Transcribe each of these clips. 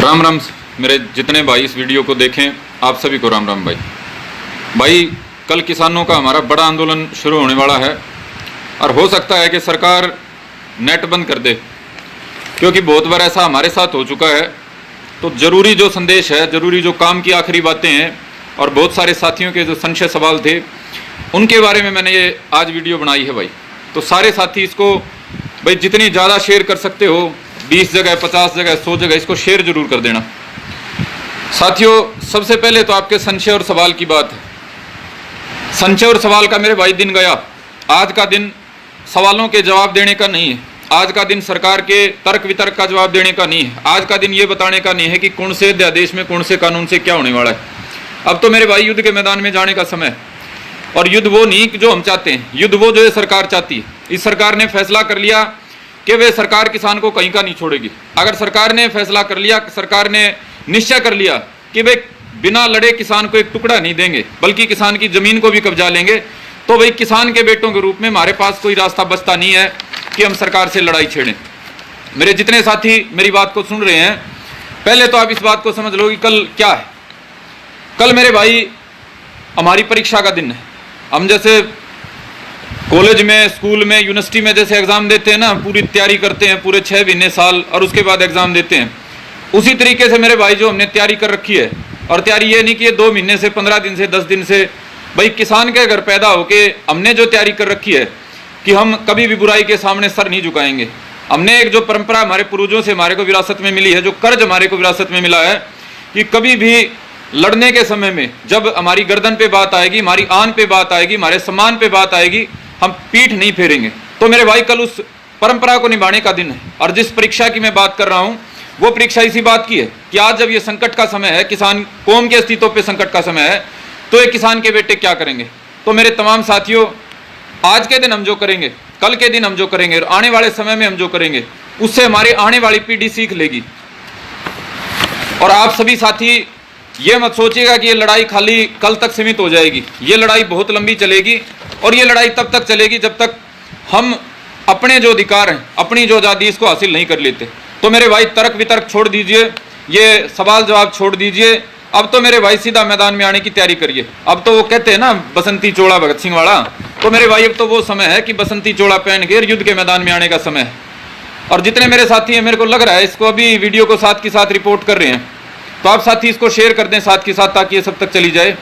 राम राम मेरे जितने भाई इस वीडियो को देखें, आप सभी को राम राम। भाई कल किसानों का हमारा बड़ा आंदोलन शुरू होने वाला है और हो सकता है कि सरकार नेट बंद कर दे, क्योंकि बहुत बार ऐसा हमारे साथ हो चुका है। तो ज़रूरी जो संदेश है, ज़रूरी जो काम की आखिरी बातें हैं और बहुत सारे साथियों के जो संशय सवाल थे, उनके बारे में मैंने ये आज वीडियो बनाई है भाई। तो सारे साथी इसको भाई जितनी ज़्यादा शेयर कर सकते हो, 20 जगह, 50 जगह, 100 जगह, इसको शेयर जरूर कर देना साथियों। सबसे पहले तो आपके संशय और सवाल की बात है। संशय और सवाल का मेरे भाई दिन गया। आज का दिन सवालों के जवाब देने का नहीं है, आज का दिन सरकार के तर्क वितर्क का जवाब देने का नहीं है, आज का दिन ये बताने का नहीं है कि कौन से अध्यादेश में, कौन से कानून से क्या होने वाला है। अब तो मेरे भाई युद्ध के मैदान में जाने का समय है, और युद्ध वो नहीं जो हम चाहते हैं, युद्ध वो जो है सरकार चाहती है। इस सरकार ने फैसला कर लिया कि वे सरकार किसान को कहीं का नहीं छोड़ेगी। अगर सरकार ने फैसला कर लिया, सरकार ने निश्चय कर लिया कि वे बिना लड़े किसान को एक टुकड़ा नहीं देंगे, बल्कि किसान की जमीन को भी कब्जा लेंगे, तो भाई किसान के बेटों के रूप में हमारे पास कोई रास्ता बचता नहीं है कि हम सरकार से लड़ाई छेड़ें। मेरे जितने साथी मेरी बात को सुन रहे हैं, पहले तो आप इस बात को समझ लो कि कल क्या है। कल मेरे भाई हमारी परीक्षा का दिन है। हम जैसे कॉलेज में, स्कूल में, यूनिवर्सिटी में जैसे एग्ज़ाम देते हैं ना, पूरी तैयारी करते हैं पूरे 6 महीने, साल, और उसके बाद एग्ज़ाम देते हैं, उसी तरीके से मेरे भाई जो हमने तैयारी कर रखी है। और तैयारी ये नहीं कि ये 2 महीने से, 15 दिन से, 10 दिन से, भाई किसान के घर पैदा होके हमने जो तैयारी कर रखी है कि हम कभी भी बुराई के सामने सर नहीं झुकाएंगे। हमने एक जो परंपरा हमारे पूर्वजों से हमारे को विरासत में मिली है, जो कर्ज हमारे को विरासत में मिला है, कि कभी भी लड़ने के समय में जब हमारी गर्दन पे बात आएगी, हमारी आन पे बात आएगी, हमारे सम्मान पे बात आएगी, हम पीठ नहीं फेरेंगे। तो मेरे भाई कल उस परंपरा को निभाने का दिन है। और जिस परीक्षा की मैं बात कर रहा हूँ, वो परीक्षा इसी बात की है कि आज जब ये संकट का समय है, किसान कौम के अस्तित्व पे संकट का समय है, तो ये किसान के बेटे क्या करेंगे। तो मेरे तमाम साथियों, आज के दिन हम जो करेंगे, कल के दिन हम जो करेंगे, और आने वाले समय में हम जो करेंगे, उससे हमारी आने वाली पीढ़ी सीख लेगी। और आप सभी साथी ये मत सोचिएगा कि ये लड़ाई खाली कल तक सीमित हो जाएगी। ये लड़ाई बहुत लंबी चलेगी, और ये लड़ाई तब तक चलेगी जब तक हम अपने जो अधिकार हैं, अपनी जो आज़ादी, इसको हासिल नहीं कर लेते। तो मेरे भाई तर्क वितर्क छोड़ दीजिए, ये सवाल जवाब छोड़ दीजिए। अब तो मेरे भाई सीधा मैदान में आने की तैयारी करिए। अब तो वो कहते हैं ना बसंती चोड़ा भगत सिंह वाला, तो मेरे भाई अब तो वो समय है कि बसंती चोड़ा पहन के युद्ध के मैदान में आने का समय है। और जितने मेरे साथी हैं, मेरे को लग रहा है इसको अभी वीडियो को साथ के साथ रिपोर्ट कर रहे हैं, तो आप साथी इसको शेयर कर दें साथ के साथ, ताकि ये सब तक चली जाए।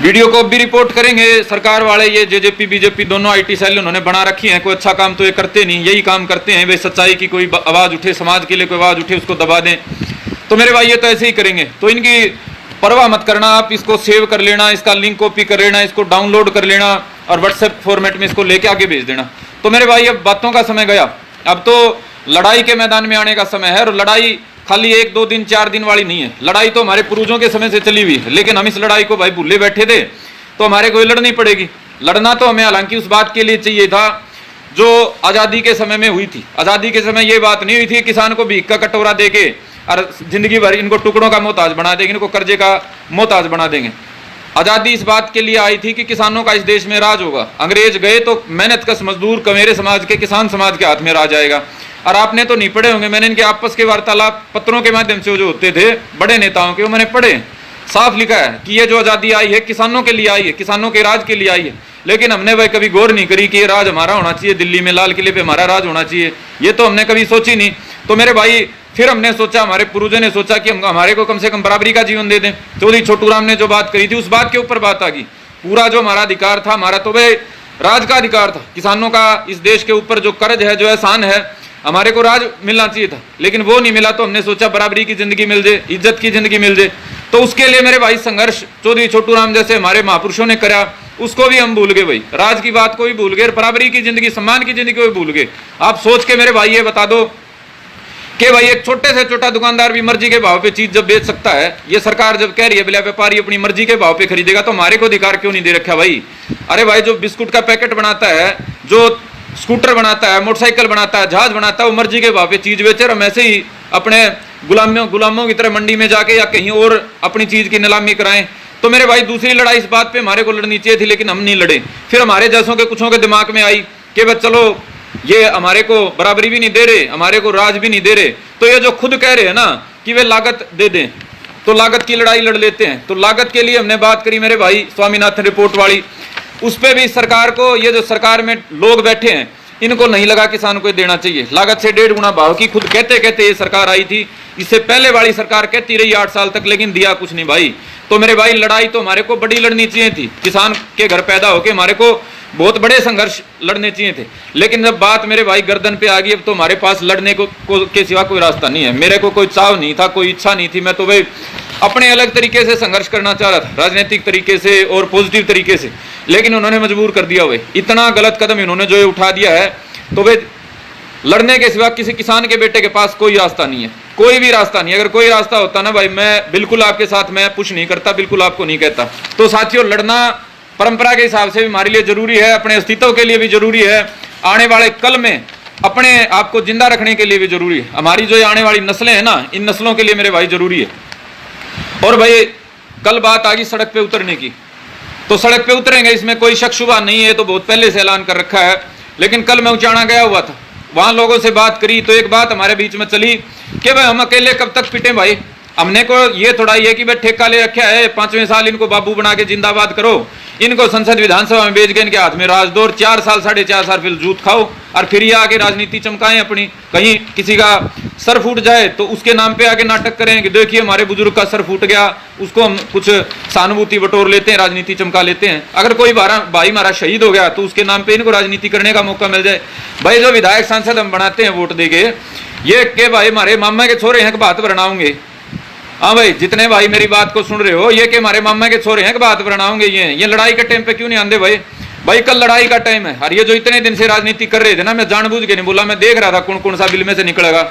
वीडियो को भी रिपोर्ट करेंगे सरकार वाले, ये जेजेपी बीजेपी दोनों आईटी सेल उन्होंने बना रखी हैं। कोई अच्छा काम तो ये करते नहीं, यही काम करते हैं वे, सच्चाई की कोई आवाज़ उठे, समाज के लिए कोई आवाज़ उठे, उसको दबा दें। तो मेरे भाई ये तो ऐसे ही करेंगे। तो इनकी परवाह मत करना, आप इसको सेव कर लेना, इसका लिंक कॉपी कर लेना, इसको डाउनलोड कर लेना और व्हाट्सएप फॉर्मेट में इसको लेके आगे भेज देना। तो मेरे भाई अब बातों का समय गया, अब तो लड़ाई के मैदान में आने का समय है। और लड़ाई खाली 1, 2 दिन, 4 दिन वाली नहीं है। लड़ाई तो हमारे पूर्वजों के समय से चली हुई है, लेकिन हम इस लड़ाई को भाई भूले बैठे थे, तो हमारे को लड़नी पड़ेगी। लड़ना तो हमें हालांकि उस बात के लिए चाहिए था जो आज़ादी के समय में हुई थी। आज़ादी के समय ये बात नहीं हुई थी किसान को भीख का कटोरा दे के और जिंदगी भर इनको टुकड़ों का मोहताज बना देंगे, इनको कर्जे का मोहताज बना देंगे। आज़ादी इस बात के लिए आई थी कि किसानों का इस देश में राज होगा। अंग्रेज गए तो मेहनतकश मजदूर, कमेरे समाज के, किसान समाज के हाथ में राज आएगा। और आपने तो नहीं पढ़े होंगे, मैंने इनके आपस के वार्तालाप पत्रों के माध्यम से जो होते थे बड़े नेताओं के, वो मैंने पढ़े। साफ लिखा है कि ये जो आज़ादी आई है किसानों के लिए आई है, किसानों के राज के लिए आई है। लेकिन हमने भाई कभी गौर नहीं करी कि ये राज हमारा होना चाहिए, दिल्ली में लाल किले पे हमारा राज होना चाहिए, ये तो हमने कभी सोची नहीं। तो मेरे भाई फिर हमने सोचा, हमारे पूर्वजों ने सोचा कि हम हमारे को कम से कम बराबरी का जीवन दे दें। चौधरी छोटू राम ने जो बात करी थी, उस बात के ऊपर बात आ गई। पूरा जो हमारा अधिकार था, हमारा तो भाई राज का अधिकार था, किसानों का इस देश के ऊपर जो कर्ज है, जो एहसान है, हमारे को राज मिलना चाहिए था, लेकिन वो नहीं मिला। तो हमने सोचा बराबरी की जिंदगी मिल जाए, इज्जत की जिंदगी मिल जाए। तो उसके लिए मेरे भाई संघर्ष चौधरी छोटू राम जैसे हमारे महापुरुषों ने करा, उसको भी हम भूल गए भाई। राज की बात को भी भूल गए, बराबरी की जिंदगी, सम्मान की जिंदगी को भी भूल गए। आप सोच के मेरे भाई ये बता दो कि भाई एक छोटे से छोटा दुकानदार भी मर्जी के भाव पे चीज जब बेच सकता है, ये सरकार जब कह रही है बिला व्यापारी अपनी मर्जी के भाव पे खरीदेगा, तो हमारे को अधिकार क्यों नहीं दे रखा भाई। अरे भाई जो बिस्कुट का पैकेट बनाता है, जो स्कूटर बनाता है, मोटरसाइकिल बनाता है, जहाज बनाता है, वो मर्जी के भाव पे चीज बेचे। और हम ऐसे ही अपने गुलामों की तरह मंडी में जाके या कहीं और अपनी चीज की नीलामी कराएं। तो मेरे भाई दूसरी लड़ाई इस बात पे हमारे को लड़नी चाहिए थी, लेकिन हम नहीं लड़े। फिर हमारे जैसों के कुछों के दिमाग में आई कि बस चलो ये हमारे को बराबरी भी नहीं दे रहे, हमारे को राज भी नहीं दे रहे, तो ये जो खुद कह रहे हैं ना, कि वे लागत दे दें, तो लागत की लड़ाई लड़ लेते हैं। तो लागत के लिए हमने बात करी मेरे भाई स्वामीनाथन रिपोर्ट वाली, उस पर भी सरकार को, ये जो सरकार में लोग बैठे हैं इनको नहीं लगा किसान को देना चाहिए। लागत से 1.5 गुना भाव की खुद कहते कहते ये सरकार आई थी, इससे पहले वाली सरकार कहती रही 8 साल तक, लेकिन दिया कुछ नहीं भाई। तो मेरे भाई लड़ाई तो हमारे को बड़ी लड़नी चाहिए थी, किसान के घर पैदा होके हमारे को बहुत बड़े संघर्ष लड़ने चाहिए थे। लेकिन जब बात मेरे भाई गर्दन पे आ गई, अब तो हमारे पास लड़ने को के सिवा कोई रास्ता नहीं है। मेरे को कोई चाव नहीं था, कोई इच्छा नहीं थी, मैं तो भाई अपने अलग तरीके से संघर्ष करना चाह रहा था, राजनीतिक तरीके से और पॉजिटिव तरीके से, लेकिन उन्होंने मजबूर कर दिया। भाई इतना गलत कदम इन्होंने जो उठा दिया है, तो भाई लड़ने के सिवा किसी किसान के बेटे के पास कोई रास्ता नहीं है, कोई भी रास्ता नहीं। अगर कोई रास्ता होता ना भाई, मैं बिल्कुल आपके साथ मैं पुश नहीं करता, बिल्कुल आपको नहीं कहता। तो साथियों, लड़ना परंपरा के हिसाब से भी हमारे लिए जरूरी है, अपने अस्तित्व के लिए भी जरूरी है, आने वाले कल में अपने आप को जिंदा रखने के लिए भी जरूरी है। हमारी जो आने वाली नस्लें हैं ना, इन नस्लों के लिए मेरे भाई जरूरी है। और भाई कल बात आ गई सड़क पे उतरने की, तो सड़क पे उतरेंगे, इसमें कोई शक शुबा नहीं है, तो बहुत पहले से ऐलान कर रखा है। लेकिन कल मैं उचाना गया हुआ था, वहां लोगों से बात करी, तो एक बात हमारे बीच में चली कि भाई हम अकेले कब तक पिटे भाई। हमने को ये थोड़ा ये कि भाई ठेका ले रखा है, 5वें साल इनको बाबू बना के जिंदाबाद करो, इनको संसद विधानसभा में भेज के इनके हाथ में राज दो, 4 साल 4.5 साल फिर जूत खाओ, और फिर ये आगे राजनीति चमकाएं अपनी। कहीं किसी का सर फूट जाए तो उसके नाम पे आगे नाटक करें कि देखिए हमारे बुजुर्ग का सर फूट गया, उसको हम कुछ सहानुभूति बटोर लेते हैं, राजनीति चमका लेते हैं। अगर कोई भाई हमारा शहीद हो गया तो उसके नाम पे इनको राजनीति करने का मौका मिल जाए। भाई जो विधायक सांसद हम बनाते हैं वोट देके, ये के भाई हमारे मामा के छोरे हैं कि बात बनाओगे। हाँ भाई, जितने भाई मेरी बात को सुन रहे हो, ये कि हमारे मामा के छोरे हैं कि बात बनाओगे, ये लड़ाई के टाइम पे क्यों नहीं आंदे भाई। भाई कल लड़ाई का टाइम है, और ये जो इतने दिन से राजनीति कर रहे थे ना, मैं जानबूझ के नहीं बोला, मैं देख रहा था कौन कौन सा बिल में से निकलेगा,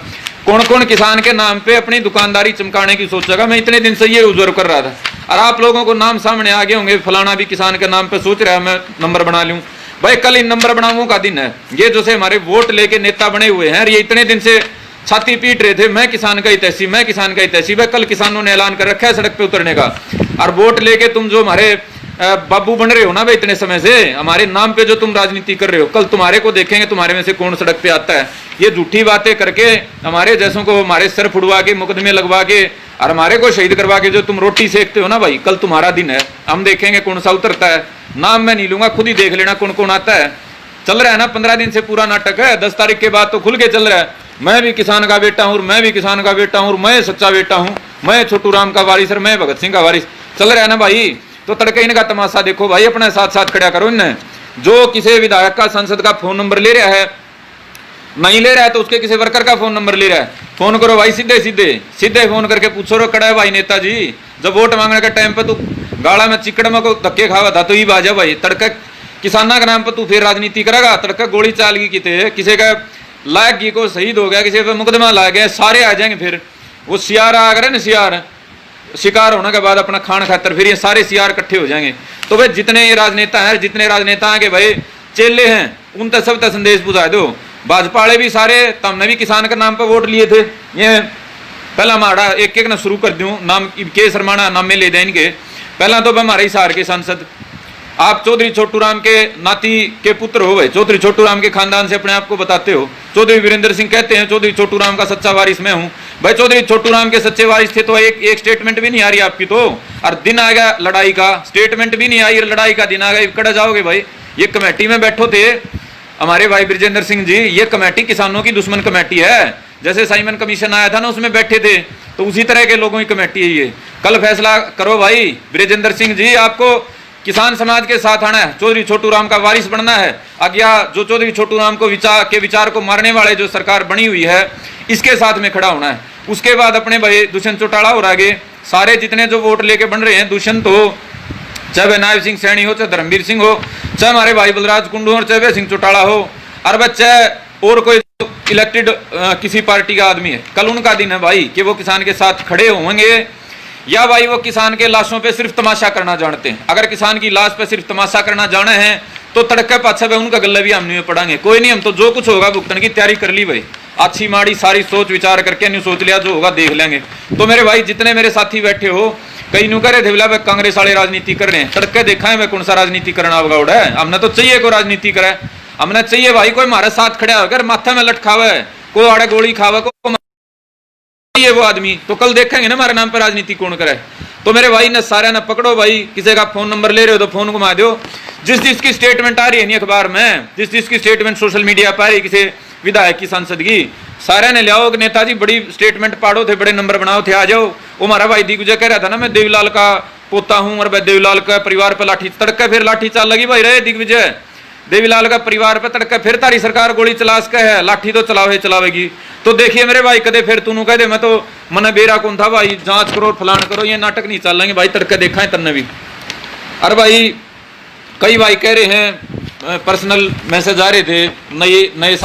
कौन कौन किसान के नाम पे अपनी दुकानदारी चमकाने की सोचेगा। मैं इतने दिन से ये ऑब्जर्व कर रहा था, और आप लोगों को नाम सामने आ गए होंगे, फलाना भी किसान के नाम पे सोच रहा है मैं नंबर बना लूं। भाई कल इन नंबर बनाऊं का दिन है। ये जो से हमारे वोट लेके नेता बने हुए हैं, और ये इतने दिन से छाती पीट रहे थे, मैं किसान का हितैषी, मैं किसान का हितैषी। भाई कल किसानों ने ऐलान कर रखा है सड़क पे उतरने का, और वोट लेके तुम जो हमारे बाबू बन रहे हो ना भाई, इतने समय से हमारे नाम पे जो तुम राजनीति कर रहे हो, कल तुम्हारे को देखेंगे तुम्हारे में से कौन सड़क पे आता है। ये झूठी बातें करके हमारे जैसों को हमारे सर फुड़वा के, मुकदमे लगवा के, और हमारे को शहीद करवा के जो तुम रोटी सेकते हो ना भाई, कल तुम्हारा दिन है। हम देखेंगे कौन सा उतरता है। नाम मैं नहीं लूंगा, खुद ही देख लेना कौन कौन आता है। चल रहा है ना 15 दिन से पूरा नाटक है, 10 तारीख के बाद तो खुल के चल रहा है। मैं भी किसान का बेटा हूँ, मैं भी किसान का बेटा हूँ, मैं सच्चा बेटा हूँ, मैं छोटू राम का वारिस, मैं भगत सिंह का वारिस। चल रहा है ना भाई। तो तड़के इनका तमाशा देखो भाई, अपने साथ साथ खड़ा करो इन्हें। जो किसी विधायक का, संसद का फोन नंबर ले रहा है, नहीं ले रहा है तो उसके किसी वर्कर का फोन नंबर ले रहा है, फोन करो भाई, सीधे सीधे फोन करके पूछो रो कड़ा है भाई नेताजी, जब वोट मांगने के टाइम पे तू गाड़ा में चिकड़ में को धक्के खावा था तो ही बाजा भाई, तड़के किसाना के नाम पर तू फिर राजनीति करेगा। तड़के गोली चाल गई किते, किसी का लायक की को शहीद हो गया, किसी पे मुकदमा ला गया, सारे आ जाएंगे। फिर वो सियार आ गए ना, सियार शिकार होने के बाद अपना खान खातर फिर ये सारे सियार इकट्ठे हो जाएंगे। तो भाई जितने ये राजनेता हैं, जितने राजनेता के भाई चेले हैं, उन तक सब तक संदेश पहुंचा दो। भाजपा वाले भी सारे, तुमने भी किसान के नाम पर वोट लिए थे। ये पहला हमारा एक एक ना शुरू कर दूं, नाम के शर्माना नाम में ले दें इनके। पहला तो हमारे हिसार के सांसद, आप चौधरी छोटू राम के नाती के पुत्र हो भाई, चौधरी छोटू राम के खानदान से अपने आप को बताते हो। चौधरी वीरेंद्र सिंह कहते हैं चौधरी छोटू राम का सच्चा वारिस मैं हूं। भाई चौधरी छोटू राम के सच्चे वारिस थे तो एक स्टेटमेंट भी नहीं आ रही आपकी, तो और दिन आ गया लड़ाई का, स्टेटमेंट भी नहीं आई, लड़ाई का दिन आ गया, कड़ा जाओगे भाई। ये कमेटी में बैठो थे हमारे भाई ब्रिजेंद्र सिंह जी, ये कमेटी किसानों की दुश्मन कमेटी है। जैसे साइमन कमीशन आया था ना, उसमें बैठे थे, तो उसी तरह के लोगों की कमेटी है ये। कल फैसला करो भाई ब्रिजेंद्र सिंह जी, आपको किसान समाज के साथ आना है, चौधरी छोटू राम का वारिस बनना है। अज्ञा जो चौधरी छोटू राम को विचार को मारने वाले जो सरकार बनी हुई है, इसके साथ में खड़ा होना है। उसके बाद अपने भाई दुष्यंत चौटाला और आगे सारे जितने जो वोट लेके बन रहे हैं, दुष्यंत हो, चाहे नायब सिंह सैनी हो, चाहे धर्मवीर सिंह हो, चाहे हमारे भाई बलराज कुंडू हो, चाहे सिंह चौटाला हो, और चाहे और कोई इलेक्टेड किसी पार्टी का आदमी है, कल उनका दिन है भाई कि वो किसान के साथ खड़े होंगे, या भाई वो किसान के लाशों पे सिर्फ तमाशा करना जानते हैं। अगर किसान की लाश पे सिर्फ तमाशा करना जाने हैं तो तड़के पाछे पे उनका गले भी हम नहीं पड़ांगे। कोई नहीं, हम तो जो कुछ होगा भुगतने की तैयारी कर ली भाई, अच्छी माड़ी सारी सोच विचार करके नहीं सोच लिया, जो होगा देख लेंगे। तो मेरे भाई जितने मेरे साथी बैठे हो, कई नु करे थे भाई कांग्रेस वाले राजनीति कर रहे हैं, तड़के देखा है मैं कौन सा राजनीति करना होगा उड़ा है। हमने तो चाहिए कोई राजनीति करे, हमने चाहिए भाई कोई हमारे साथ खड़ा होकर माथे में लटकावे, कोई आड़े गोली खावे, को ये वो आदमी, तो कल देखेंगे ना हमारे नाम पर राजनीति कौन करे। तो मेरे भाई ने सारे ने पकड़ो भाई, किसी का फोन नंबर ले रहे हो तो फोन घुमा दो, जिस जिसकी स्टेटमेंट आ रही है नहीं अखबार में, जिस जिसकी स्टेटमेंट सोशल मीडिया पर आ रही किसी विधायक की सांसद की, सारे ने लियाओ कि नेताजी बड़ी स्टेटमेंट पाड़ो थे, बड़े नंबर बनाओ थे, आ जाओ। वो हमारा भाई दिग्विजय कह रहा था ना मैं देवीलाल का पोता हूं और मैं देवीलाल का परिवार पर लाठी तड़के, फिर लाठी चाल लगी भाई रहे दिग्विजय, देवीलाल का परिवार पे तड़के, फिर तारी सरकार गोली चला सके है, लाठी तो चलावे चलावेगी। तो देखिए मेरे भाई कदे फिर तूनू कह दे मैं तो मने बेरा कौन था भाई, जांच करो फलान करो, ये नाटक नहीं चल लेंगे भाई, तड़के देखा है तन्ने भी। अरे भाई कई भाई कह रहे हैं पर्सनल मैसेज आ रहे थे नए